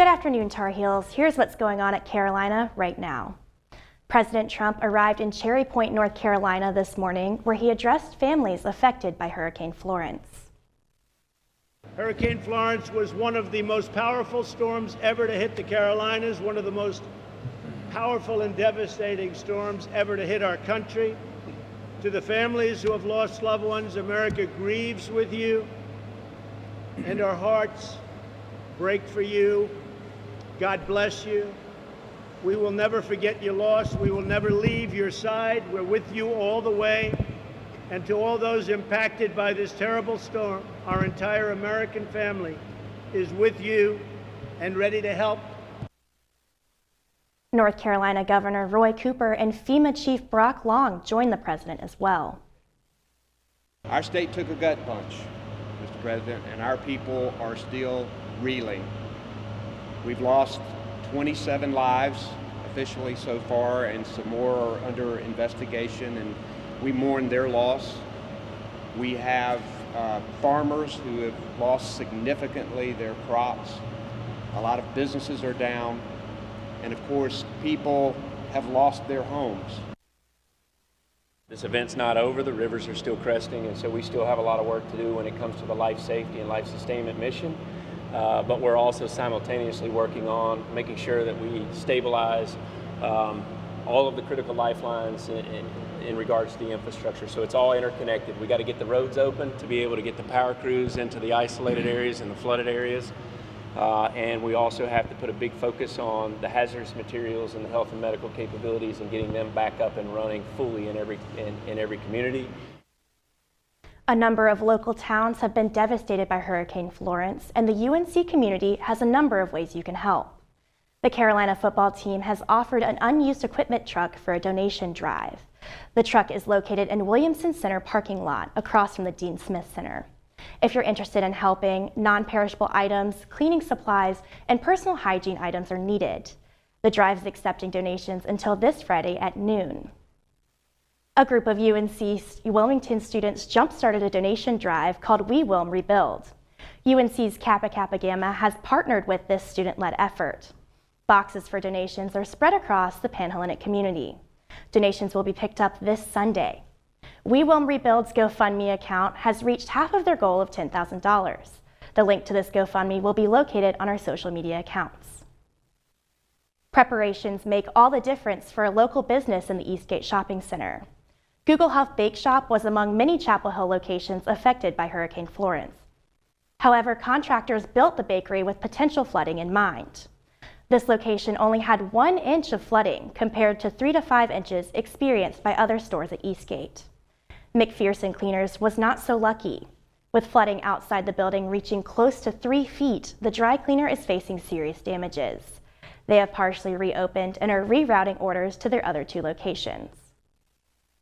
Good afternoon, Tar Heels. Here's what's going on at Carolina right now. President Trump arrived in Cherry Point, North Carolina this morning, where he addressed families affected by Hurricane Florence. Hurricane Florence was one of the most powerful storms ever to hit the Carolinas, one of the most powerful and devastating storms ever to hit our country. To the families who have lost loved ones, America grieves with you, and our hearts break for you. God bless you. We will never forget your loss. We will never leave your side. We're with you all the way. And to all those impacted by this terrible storm, our entire American family is with you and ready to help. North Carolina Governor Roy Cooper and FEMA Chief Brock Long joined the president as well. Our state took a gut punch, Mr. President, and our people are still reeling. We've lost 27 lives officially so far, and some more are under investigation, and we mourn their loss. We have farmers who have lost significantly their crops. A lot of businesses are down, and of course, people have lost their homes. This event's not over. The rivers are still cresting, and so we still have a lot of work to do when it comes to the life safety and life sustainment mission. But we're also simultaneously working on making sure that we stabilize all of the critical lifelines in regards to the infrastructure. So it's all interconnected. We got to get the roads open to be able to get the power crews into the isolated areas and the flooded areas. And we also have to put a big focus on the hazardous materials and the health and medical capabilities and getting them back up and running fully in every community. A number of local towns have been devastated by Hurricane Florence, and the UNC community has a number of ways you can help. The Carolina football team has offered an unused equipment truck for a donation drive. The truck is located in Williamson Center parking lot across from the Dean Smith Center. If you're interested in helping, non-perishable items, cleaning supplies, and personal hygiene items are needed. The drive is accepting donations until this Friday at noon. A group of UNC Wilmington students jump-started a donation drive called We Wilm Rebuild. UNC's Kappa Kappa Gamma has partnered with this student-led effort. Boxes for donations are spread across the Panhellenic community. Donations will be picked up this Sunday. We Wilm Rebuild's GoFundMe account has reached half of their goal of $10,000. The link to this GoFundMe will be located on our social media accounts. Preparations make all the difference for a local business in the Eastgate Shopping Center. Google Health Bake Shop was among many Chapel Hill locations affected by Hurricane Florence. However, contractors built the bakery with potential flooding in mind. This location only had 1 inch of flooding compared to 3 to 5 inches experienced by other stores at Eastgate. McPherson Cleaners was not so lucky. With flooding outside the building reaching close to 3 feet, the dry cleaner is facing serious damages. They have partially reopened and are rerouting orders to their other 2 locations.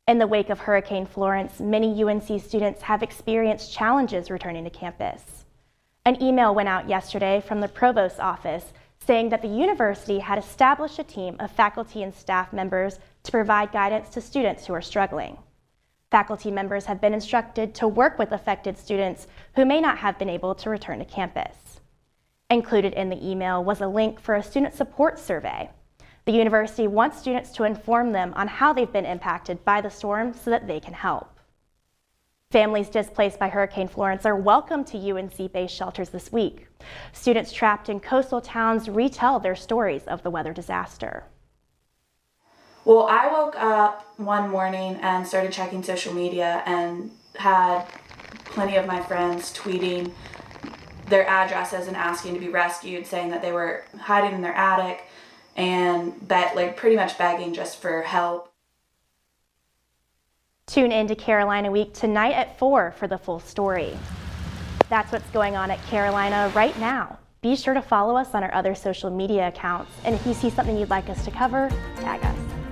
In the wake of Hurricane Florence, many UNC students have experienced challenges returning to campus. An email went out yesterday from the provost's office saying that the university had established a team of faculty and staff members to provide guidance to students who are struggling. Faculty members have been instructed to work with affected students who may not have been able to return to campus. Included in the email was a link for a student support survey. The university wants students to inform them on how they've been impacted by the storm so that they can help. Families displaced by Hurricane Florence are welcome to UNC-based shelters this week. Students trapped in coastal towns retell their stories of the weather disaster. Well, I woke up one morning and started checking social media and had plenty of my friends tweeting their addresses and asking to be rescued, saying that they were hiding in their attic and pretty much begging just for help. Tune in to Carolina Week tonight at 4 for the full story. That's what's going on at Carolina right now. Be sure to follow us on our other social media accounts, and if you see something you'd like us to cover, tag us.